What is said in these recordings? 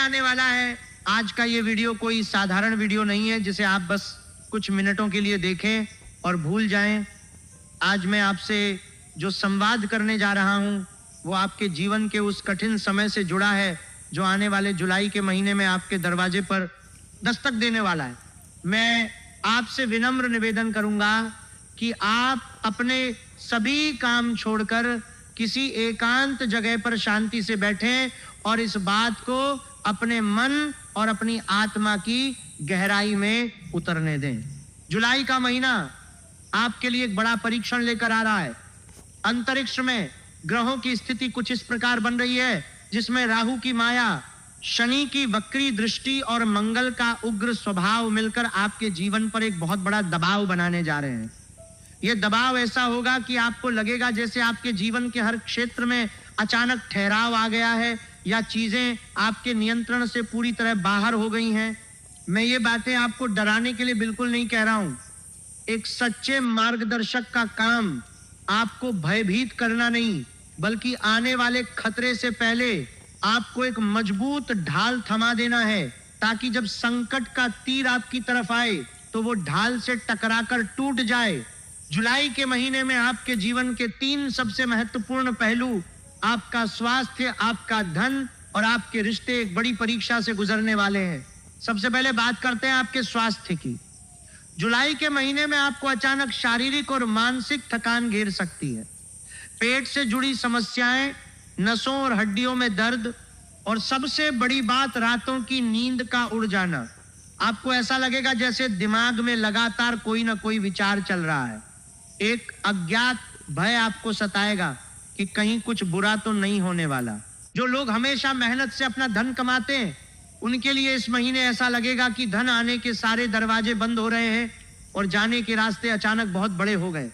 आने वाला है। आज का ये वीडियो कोई साधारण वीडियो नहीं है जिसे आप बस कुछ मिनटों के लिए देखें और भूल जाएं। आज मैं आपसे जो संवाद करने जा रहा हूं वो आपके जीवन के उस कठिन समय से जुड़ा है जो आने वाले जुलाई के महीने में आपके दरवाजे पर दस्तक देने वाला है। मैं आपसे विनम्र निवेदन करूंगा कि आप अपने सभी काम छोड़कर किसी एकांत जगह पर शांति से बैठें और इस बात को अपने मन और अपनी आत्मा की गहराई में उतरने दें। जुलाई का महीना आपके लिए एक बड़ा परीक्षण लेकर आ रहा है। अंतरिक्ष में ग्रहों की स्थिति कुछ इस प्रकार बन रही है जिसमें राहु की माया, शनि की वक्री दृष्टि और मंगल का उग्र स्वभाव मिलकर आपके जीवन पर एक बहुत बड़ा दबाव बनाने जा रहे हैं। यह दबाव ऐसा होगा कि आपको लगेगा जैसे आपके जीवन के हर क्षेत्र में अचानक ठहराव आ गया है या चीजें आपके नियंत्रण से पूरी तरह बाहर हो गई हैं। मैं ये बातें आपको डराने के लिए बिल्कुल नहीं कह रहा हूं। एक सच्चे मार्गदर्शक का काम आपको भयभीत करना नहीं, बल्कि आने वाले खतरे से पहले आपको एक मजबूत ढाल थमा देना है, ताकि जब संकट का तीर आपकी तरफ आए तो वो ढाल से टकराकर टूट जाए। जुलाई के महीने में आपके जीवन के 3 सबसे महत्वपूर्ण पहलू, आपका स्वास्थ्य, आपका धन और आपके रिश्ते, एक बड़ी परीक्षा से गुजरने वाले हैं। सबसे पहले बात करते हैं आपके स्वास्थ्य की। जुलाई के महीने में आपको अचानक शारीरिक और मानसिक थकान घेर सकती है। पेट से जुड़ी समस्याएं, नसों और हड्डियों में दर्द और सबसे बड़ी बात रातों की नींद का उड़ जाना। आपको ऐसा लगेगा जैसे दिमाग में लगातार कोई ना कोई विचार चल रहा है। एक अज्ञात भय आपको सताएगा कि कहीं कुछ बुरा तो नहीं होने वाला। जो लोग हमेशा मेहनत से अपना धन कमाते हैं उनके लिए इस महीने ऐसा लगेगा कि धन आने के सारे दरवाजे बंद हो रहे हैं और जाने के रास्ते अचानक बहुत बड़े हो गए।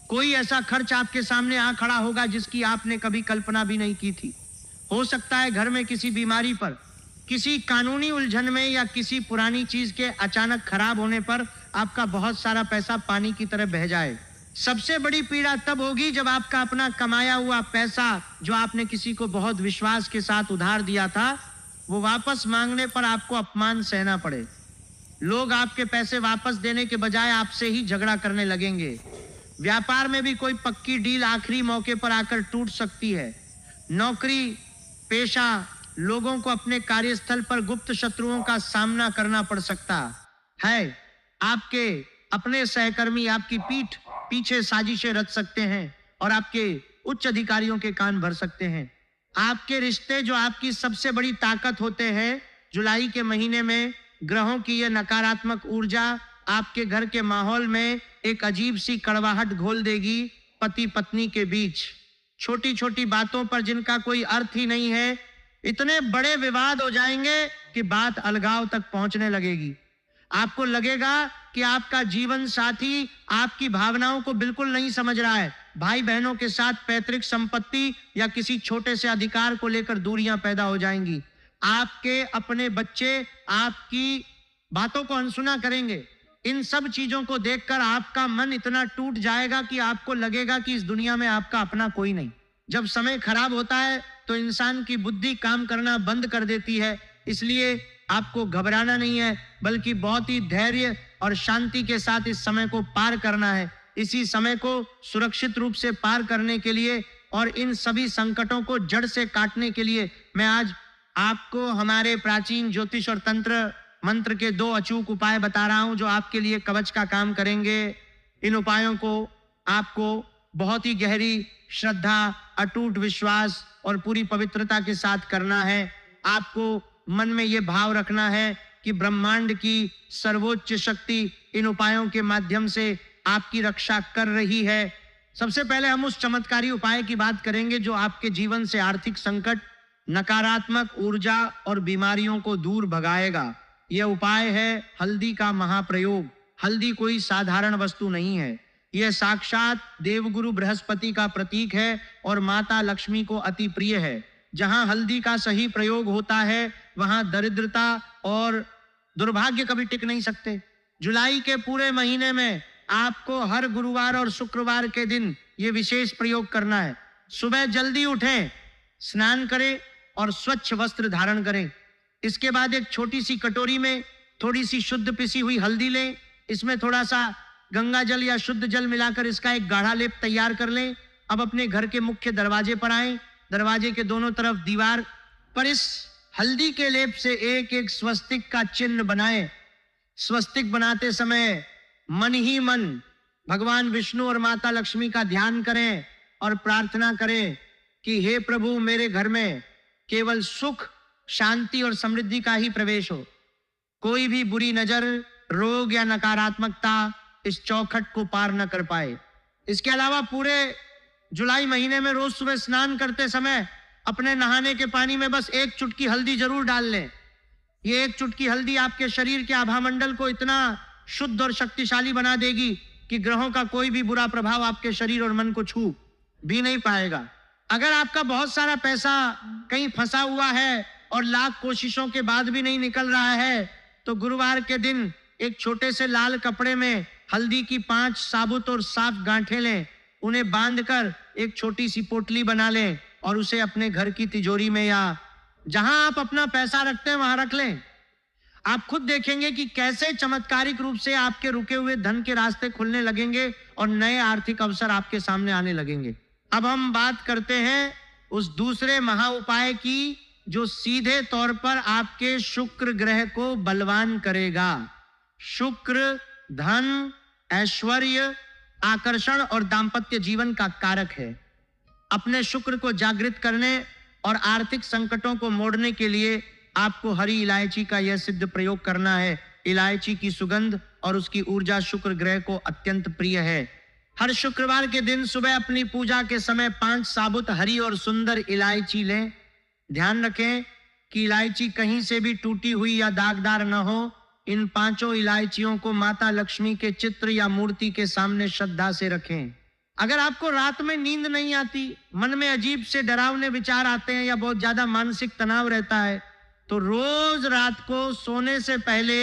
कोई ऐसा खर्च आपके सामने आ खड़ा होगा जिसकी आपने कभी कल्पना भी नहीं की थी। हो सकता है घर में किसी बीमारी पर, किसी कानूनी उलझन में या किसी पुरानी चीज के अचानक खराब होने पर आपका बहुत सारा पैसा पानी की तरह बह जाए। सबसे बड़ी पीड़ा तब होगी जब आपका अपना कमाया हुआ पैसा, जो आपने किसी को बहुत विश्वास के साथ उधार दिया था, वो वापस मांगने पर आपको अपमान सहना पड़े। लोग आपके पैसे वापस देने के बजाय आपसे ही झगड़ा करने लगेंगे। व्यापार में भी कोई पक्की डील आखिरी मौके पर आकर टूट सकती है। नौकरी पेशा लोगों को अपने कार्यस्थल पर गुप्त शत्रुओं का सामना करना पड़ सकता है। आपके अपने सहकर्मी आपकी पीठ पीछे साजिशें रच सकते हैं और आपके उच्च अधिकारियों के कान भर सकते हैं। आपके रिश्ते, जो आपकी सबसे बड़ी ताकत होते हैं, जुलाई के महीने में ग्रहों की यह नकारात्मक ऊर्जा आपके घर के माहौल में एक अजीब सी कड़वाहट घोल देगी। पति पत्नी के बीच छोटी छोटी बातों पर जिनका कोई अर्थ ही नहीं है, इतने बड़े विवाद हो जाएंगे कि बात अलगाव तक पहुंचने लगेगी। आपको लगेगा कि आपका जीवन साथी आपकी भावनाओं को बिल्कुल नहीं समझ रहा है। भाई बहनों के साथ पैतृक संपत्ति या किसी छोटे से अधिकार को लेकर दूरियां पैदा हो जाएंगी। आपके अपने बच्चे आपकी बातों को अनसुना करेंगे। इन सब चीजों को देखकर आपका मन इतना टूट जाएगा कि आपको लगेगा कि इस दुनिया में आपका अपना कोई नहीं। जब समय खराब होता है तो इंसान की बुद्धि काम करना बंद कर देती है। इसलिए आपको घबराना नहीं है, बल्कि बहुत ही धैर्य और शांति के साथ इस समय को पार करना है। इसी समय को सुरक्षित रूप से पार करने के लिए और इन सभी संकटों को जड़ से काटने के लिए मैं आज आपको हमारे प्राचीन ज्योतिष और तंत्र मंत्र के 2 अचूक उपाय बता रहा हूं जो आपके लिए कवच का काम करेंगे। इन उपायों को आपको बहुत ही गहरी श्रद्धा, अटूट विश्वास और पूरी पवित्रता के साथ करना है। आपको मन में यह भाव रखना है कि ब्रह्मांड की सर्वोच्च शक्ति इन उपायों के माध्यम से आपकी रक्षा कर रही है। सबसे पहले हम उस चमत्कारी उपाय की बात करेंगे जो आपके जीवन से आर्थिक संकट, नकारात्मक ऊर्जा और बीमारियों को दूर भगाएगा। यह उपाय है हल्दी का महाप्रयोग। हल्दी कोई साधारण वस्तु नहीं है। यह साक्षात देवगुरु बृहस्पति का प्रतीक है और माता लक्ष्मी को अति प्रिय है। जहां हल्दी का सही प्रयोग होता है वहां दरिद्रता और दुर्भाग्य कभी टिक नहीं सकते। जुलाई के पूरे महीने में आपको हर गुरुवार और शुक्रवार के दिन ये विशेष प्रयोग करना है। सुबह जल्दी उठें, स्नान करें और स्वच्छ वस्त्र धारण करें। इसके बाद एक छोटी सी कटोरी में थोड़ी सी शुद्ध पिसी हुई हल्दी लें, इसमें थोड़ा सा गंगा जल या शुद्ध जल मिलाकर इसका एक गाढ़ा लेप तैयार कर लें। अब अपने घर के मुख्य दरवाजे पर आएं, दरवाजे के दोनों तरफ दीवार पर इस हल्दी के लेप से एक एक स्वस्तिक का चिन्ह बनाएं। स्वस्तिक बनाते समय मन ही मन भगवान विष्णु और माता लक्ष्मी का ध्यान करें और प्रार्थना करें कि हे प्रभु, मेरे घर में केवल सुख, शांति और समृद्धि का ही प्रवेश हो। कोई भी बुरी नजर, रोग या नकारात्मकता इस चौखट को पार न कर पाए। इसके अलावा पूरे जुलाई महीने में रोज सुबह स्नान करते समय अपने नहाने के पानी में बस एक चुटकी हल्दी जरूर डाल लें। ये एक चुटकी हल्दी आपके शरीर के आभामंडल को इतना शुद्ध और शक्तिशाली बना देगी कि ग्रहों का कोई भी बुरा प्रभाव आपके शरीर और मन को छू भी नहीं पाएगा। अगर आपका बहुत सारा पैसा कहीं फंसा हुआ है और लाख कोशिशों के बाद भी नहीं निकल रहा है, तो गुरुवार के दिन एक छोटे से लाल कपड़े में हल्दी की 5 साबुत और साफ गांठें लें, उन्हें बांधकर एक छोटी सी पोटली बना लें और उसे अपने घर की तिजोरी में या जहां आप अपना पैसा रखते हैं वहां रख लें। आप खुद देखेंगे कि कैसे चमत्कारिक रूप से आपके रुके हुए धन के रास्ते खुलने लगेंगे और नए आर्थिक अवसर आपके सामने आने लगेंगे। अब हम बात करते हैं उस दूसरे महा उपाय की जो सीधे तौर पर आपके शुक्र ग्रह को बलवान करेगा। शुक्र धन, ऐश्वर्य, आकर्षण और दाम्पत्य जीवन का कारक है। अपने शुक्र को जागृत करने और आर्थिक संकटों को मोड़ने के लिए आपको हरी इलायची का यह सिद्ध प्रयोग करना है। इलायची की सुगंध और उसकी ऊर्जा शुक्र ग्रह को अत्यंत प्रिय है। हर शुक्रवार के दिन सुबह अपनी पूजा के समय 5 साबुत हरी और सुंदर इलायची लें। ध्यान रखें कि इलायची कहीं से भी टूटी हुई या दागदार न हो। इन 5 इलायचियों को माता लक्ष्मी के चित्र या मूर्ति के सामने श्रद्धा से रखें। अगर आपको रात में नींद नहीं आती, मन में अजीब से डरावने विचार आते हैं या बहुत ज्यादा मानसिक तनाव रहता है, तो रोज रात को सोने से पहले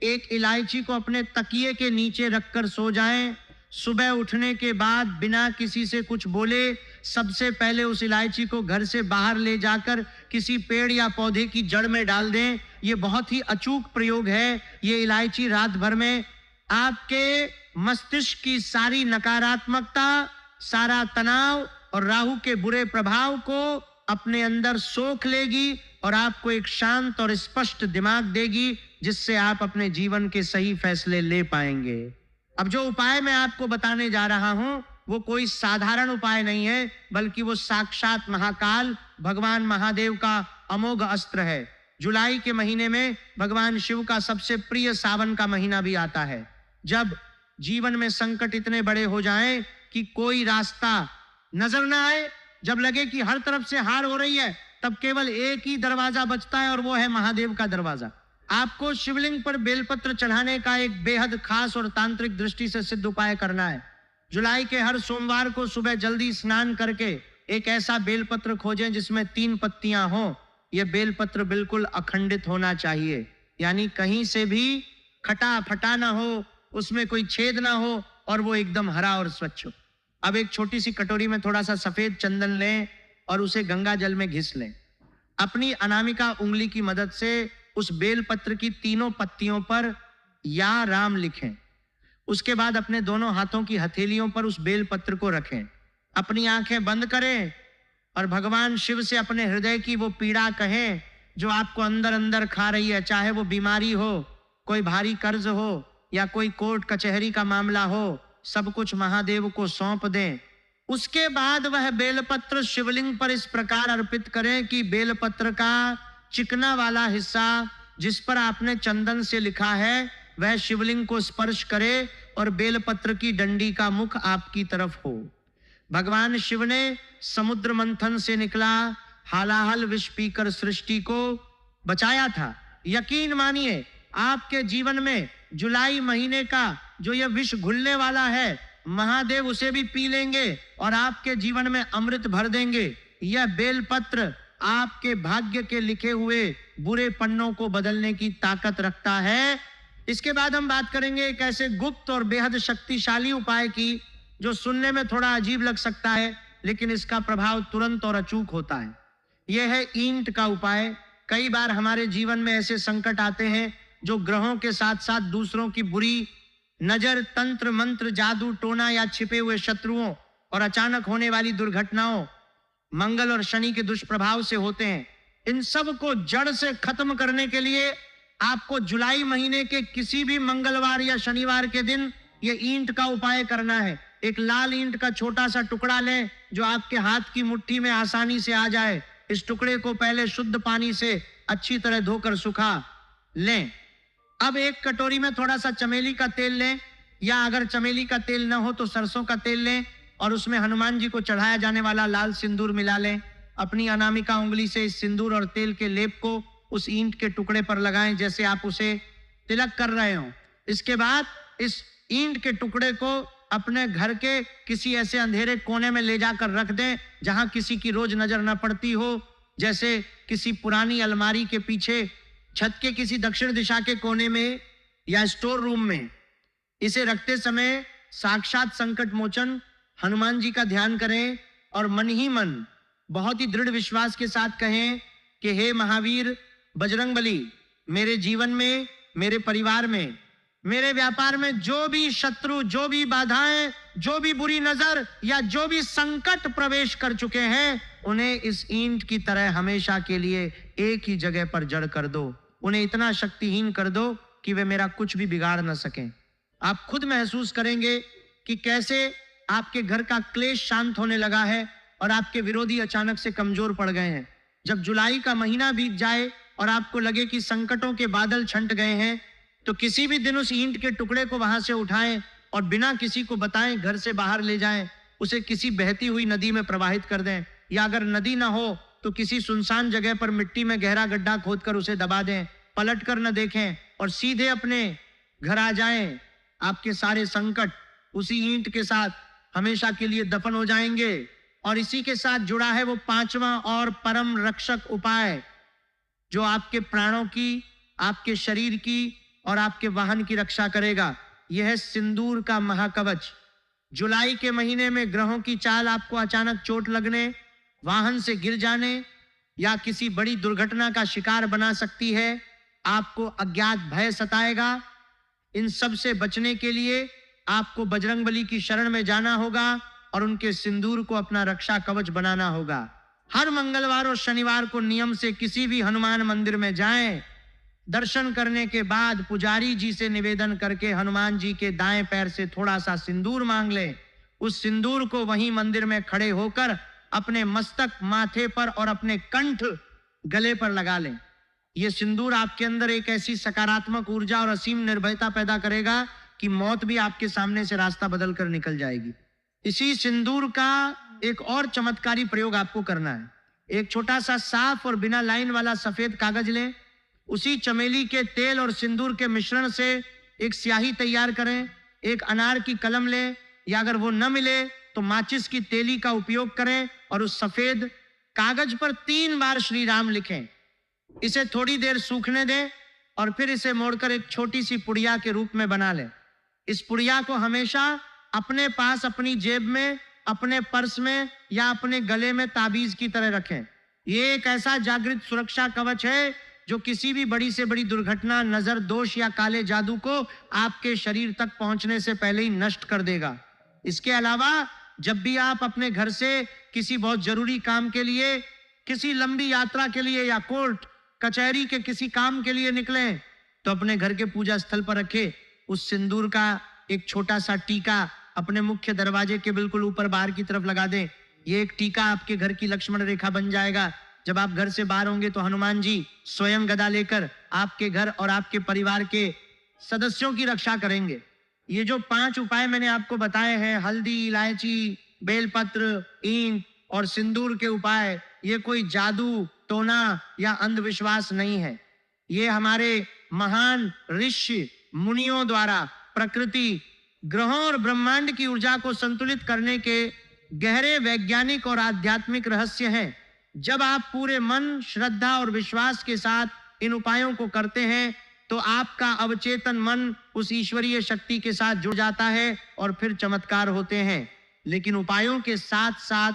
एक इलायची को अपने तकिए के नीचे रखकर सो जाएं। सुबह उठने के बाद बिना किसी से कुछ बोले सबसे पहले उस इलायची को घर से बाहर ले जाकर किसी पेड़ या पौधे की जड़ में डाल दें। ये बहुत ही अचूक प्रयोग है। ये इलायची रात भर में आपके मस्तिष्क की सारी नकारात्मकता, सारा तनाव और राहु के बुरे प्रभाव को अपने अंदर सोख लेगी और आपको एक शांत और स्पष्ट दिमाग देगी, जिससे आप अपने जीवन के सही फैसले ले पाएंगे। अब जो उपाय मैं आपको बताने जा रहा हूं वो कोई साधारण उपाय नहीं है, बल्कि वो साक्षात महाकाल भगवान महादेव का अमोघ अस्त्र है। जुलाई के महीने में भगवान शिव का सबसे प्रिय सावन का महीना भी आता है। जब जीवन में संकट इतने बड़े हो जाएं कि कोई रास्ता नजर ना आए, जब लगे कि हर तरफ से हार हो रही है, तब केवल एक ही दरवाजा बचता है और वो है महादेव का दरवाजा। आपको शिवलिंग पर बेलपत्र चढ़ाने का एक बेहद खास और तांत्रिक दृष्टि से सिद्ध उपाय करना है। जुलाई के हर सोमवार को सुबह जल्दी स्नान करके एक ऐसा बेलपत्र खोजें जिसमें 3 पत्तियां हों। यह बेलपत्र बिल्कुल अखंडित होना चाहिए, यानी कहीं से भी खटा फटा ना हो, उसमें कोई छेद ना हो और वो एकदम हरा और स्वच्छ हो। अब एक छोटी सी कटोरी में थोड़ा सा सफेद चंदन लें और उसे गंगा जल में घिस लें। अपनी अनामिका उंगली की मदद से उस बेलपत्र की 3 पत्तियों पर या राम लिखें। उसके बाद अपने दोनों हाथों की हथेलियों पर उस बेलपत्र को रखें। अपनी आंखें बंद करें और भगवान शिव से अपने हृदय की वो पीड़ा कहें जो आपको अंदर अंदर खा रही है। चाहे वो बीमारी हो, कोई भारी कर्ज हो या कोई कोर्ट कचहरी का मामला हो, सब कुछ महादेव को सौंप दें। उसके बाद वह बेलपत्र शिवलिंग पर इस प्रकार अर्पित करें कि बेलपत्र का चिकना वाला हिस्सा जिस पर आपने चंदन से लिखा है वह शिवलिंग को स्पर्श करे और बेलपत्र की डंडी का मुख आपकी तरफ हो। भगवान शिव ने समुद्र मंथन से निकला हालाहल विष पीकर सृष्टि को बचाया था। यकीन मानिए आपके जीवन में जुलाई महीने का जो यह विष घुलने वाला है, महादेव उसे भी पी लेंगे और आपके जीवन में अमृत भर देंगे। यह बेलपत्र आपके भाग्य के लिखे हुए बुरे पन्नों को बदलने की ताकत रखता है। इसके बाद हम बात करेंगे एक ऐसे गुप्त और बेहद शक्तिशाली उपाय की जो सुनने में थोड़ा अजीब लग सकता है, लेकिन इसका प्रभाव तुरंत और अचूक होता है। यह है ईंट का उपाय। कई बार हमारे जीवन में ऐसे संकट आते हैं जो ग्रहों के साथ साथ दूसरों की बुरी नजर, तंत्र मंत्र, जादू टोना या छिपे हुए शत्रुओं और अचानक होने वाली दुर्घटनाओं, मंगल और शनि के दुष्प्रभाव से होते हैं। इन सब को जड़ से खत्म करने के लिए आपको जुलाई महीने के किसी भी मंगलवार या शनिवार के दिन ये ईंट का उपाय करना है। एक लाल ईंट का छोटा सा टुकड़ा लें जो आपके हाथ की मुट्ठी में आसानी से आ जाए। इस टुकड़े को पहले शुद्ध पानी से अच्छी तरह धोकर सुखा लें। अब एक कटोरी में थोड़ा सा चमेली का तेल लें, या अगर चमेली का तेल न हो तो सरसों का तेल लें और उसमें हनुमान जी को चढ़ाया जाने वाला लाल सिंदूर मिला लें। अपनी अनामिका उंगली से इस सिंदूर और तेल के लेप को उस ईंट के टुकड़े पर लगाएं जैसे आप उसे तिलक कर रहे हो। इसके बाद इस ईंट के टुकड़े को अपने घर के किसी ऐसे अंधेरे कोने में ले जाकर रख दें जहां किसी की रोज नजर न पड़ती हो, जैसे किसी पुरानी अलमारी के पीछे, छत के किसी दक्षिण दिशा के कोने में या स्टोर रूम में। इसे रखते समय साक्षात संकट मोचन हनुमान जी का ध्यान करें और मन ही मन बहुत ही दृढ़ विश्वास के साथ कहें कि हे महावीर बजरंगबली, मेरे जीवन में, मेरे परिवार में, मेरे व्यापार में जो भी शत्रु, जो भी बाधाएं, जो भी बुरी नजर या जो भी संकट प्रवेश कर चुके हैं, उन्हें इस ईंट की तरह हमेशा के लिए एक ही जगह पर जड़ कर दो। उन्हें इतना शक्तिहीन कर दो कि वे मेरा कुछ भी बिगाड़ न सकें। आप खुद महसूस करेंगे कि कैसे आपके घर का क्लेश शांत होने लगा है और आपके विरोधी अचानक से कमजोर पड़ गए हैं। जब जुलाई का महीना बीत जाए और आपको लगे कि संकटों के बादल छंट गए हैं, तो किसी भी दिन उस ईंट के टुकड़े को वहां से उठाएं और बिना किसी को बताएं घर से बाहर ले जाएं। उसे किसी बहती हुई नदी में प्रवाहित कर दें, या अगर नदी ना हो तो किसी सुनसान जगह पर मिट्टी में गहरा गड्ढा खोदकर उसे दबा दें। पलट कर न देखें और सीधे अपने घर आ जाएं। आपके सारे संकट उसी ईंट के साथ हमेशा के लिए दफन हो जाएंगे। और इसी के साथ जुड़ा है वो पांचवा और परम रक्षक उपाय जो आपके प्राणों की, आपके शरीर की और आपके वाहन की रक्षा करेगा। यह है सिंदूर का महाकवच। जुलाई के महीने में ग्रहों की चाल आपको अचानक चोट लगने, वाहन से गिर जाने या किसी बड़ी दुर्घटना का शिकार बना सकती है। आपको अज्ञात भय सताएगा। इन सब से बचने के लिए आपको बजरंगबली की शरण में जाना होगा और उनके सिंदूर को अपना रक्षा कवच बनाना होगा। हर मंगलवार और शनिवार को नियम से किसी भी हनुमान मंदिर में जाएं। दर्शन करने के बाद पुजारी जी से निवेदन करके हनुमान जी के दाएं पैर से थोड़ा सा सिंदूर मांग लें। उस सिंदूर को वहीं मंदिर में खड़े होकर अपने मस्तक, माथे पर और अपने कंठ, गले पर लगा लें। यह सिंदूर आपके अंदर एक ऐसी सकारात्मक ऊर्जा और असीम निर्भयता पैदा करेगा कि मौत भी आपके सामने से रास्ता बदल कर निकल जाएगी। इसी सिंदूर का एक और चमत्कारी प्रयोग आपको करना है। एक छोटा सा साफ और बिना लाइन वाला सफेद कागज लें। उसी चमेली के तेल और सिंदूर के मिश्रण से एक स्याही तैयार करें। एक अनार की कलम लें, या अगर वो न मिले तो माचिस की तेली का उपयोग करें और उस सफेद कागज पर 3 बार श्री राम लिखें। इसे थोड़ी देर सूखने दें और फिर इसे मोड़कर एक छोटी सी पुड़िया के रूप में बना लें। इस पुड़िया को हमेशा अपने पास, अपनी जेब में, अपने पर्स में या अपने गले में ताबीज की तरह रखें। ये एक ऐसा जागृत सुरक्षा कवच है जो किसी भी बड़ी से बड़ी दुर्घटना, नजर दोष या काले जादू को आपके शरीर तक पहुंचने से पहले ही नष्ट कर देगा। इसके अलावा जब भी आप अपने घर से किसी बहुत जरूरी काम के लिए, किसी लंबी यात्रा के लिए या कोर्ट कचहरी के किसी काम के लिए निकलें, तो अपने घर के पूजा स्थल पर रखे उस सिंदूर का एक छोटा सा टीका अपने मुख्य दरवाजे के बिल्कुल ऊपर बाहर की तरफ लगा दें। ये एक टीका आपके घर की लक्ष्मण रेखा बन जाएगा। जब आप घर से बाहर होंगे तो हनुमान जी स्वयं गदा लेकर आपके घर और आपके परिवार के सदस्यों की रक्षा करेंगे। ये जो 5 उपाय मैंने आपको बताए हैं, हल्दी, इलायची, बेलपत्र, ईंट और सिंदूर के उपाय, ये कोई जादू टोना या अंधविश्वास नहीं है। ये हमारे महान ऋषि मुनियों द्वारा प्रकृति, ग्रहों और ब्रह्मांड की ऊर्जा को संतुलित करने के गहरे वैज्ञानिक और आध्यात्मिक रहस्य हैं। जब आप पूरे मन, श्रद्धा और विश्वास के साथ इन उपायों को करते हैं तो आपका अवचेतन मन उस ईश्वरीय शक्ति के साथ जुड़ जाता है और फिर चमत्कार होते हैं। लेकिन उपायों के साथ साथ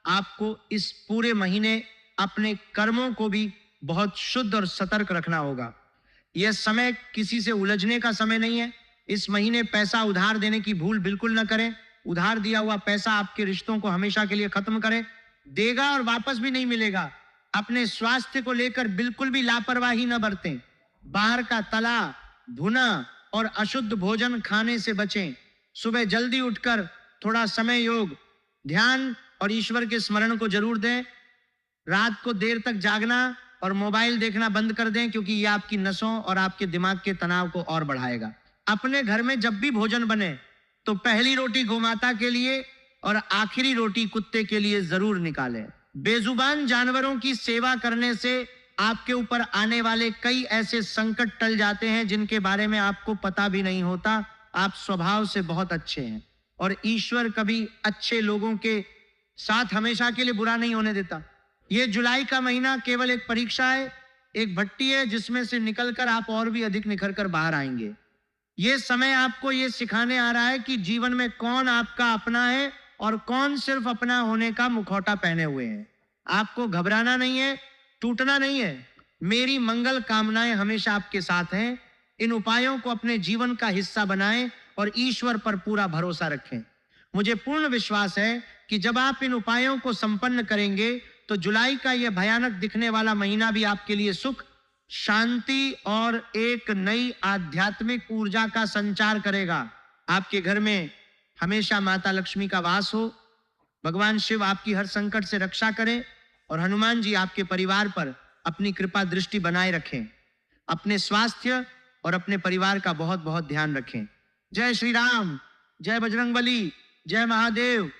आपको इस पूरे महीने अपने कर्मों को भी बहुत शुद्ध और सतर्क रखना होगा। यह समय किसी से उलझने का समय नहीं है। इस महीने पैसा उधार देने की भूल बिल्कुल न करें। उधार दिया हुआ पैसा आपके रिश्तों को हमेशा के लिए खत्म करे देगा और वापस भी नहीं मिलेगा। अपने स्वास्थ्य को लेकर बिल्कुल भी लापरवाही न बरतें। बाहर का तला, भुना और अशुद्ध भोजन खाने से बचें। सुबह जल्दी उठकर थोड़ा समय योग, ध्यान और ईश्वर के स्मरण को जरूर दें। रात को देर तक जागना और मोबाइल देखना बंद कर दें, क्योंकि यह आपकी नसों और आपके दिमाग के तनाव को और बढ़ाएगा। अपने घर में जब भी भोजन बने तो पहली रोटी गोमाता के लिए और आखिरी रोटी कुत्ते के लिए जरूर निकालें। बेजुबान जानवरों की सेवा करने से आपके ऊपर आने वाले कई ऐसे संकट टल जाते हैं जिनके बारे में आपको पता भी नहीं होता। आप स्वभाव से बहुत अच्छे हैं और ईश्वर कभी अच्छे लोगों के साथ हमेशा के लिए बुरा नहीं होने देता। यह जुलाई का महीना केवल एक परीक्षा है, एक भट्टी है जिसमें से निकलकर आप और भी अधिक निखर कर बाहर आएंगे। यह समय आपको यह सिखाने आ रहा है कि जीवन में कौन आपका अपना है और कौन सिर्फ अपना होने का मुखौटा पहने हुए है। आपको घबराना नहीं है, टूटना नहीं है। मेरी मंगल कामनाएं हमेशा आपके साथ हैं। इन उपायों को अपने जीवन का हिस्सा बनाएं और ईश्वर पर पूरा भरोसा रखें। मुझे पूर्ण विश्वास है कि जब आप इन उपायों को संपन्न करेंगे तो जुलाई का यह भयानक दिखने वाला महीना भी आपके लिए सुख, शांति और एक नई आध्यात्मिक ऊर्जा का संचार करेगा। आपके घर में हमेशा माता लक्ष्मी का वास हो। भगवान शिव आपकी हर संकट से रक्षा करें और हनुमान जी आपके परिवार पर अपनी कृपा दृष्टि बनाए रखें। अपने स्वास्थ्य और अपने परिवार का बहुत बहुत ध्यान रखें। जय श्री राम, जय बजरंगबली, जय महादेव।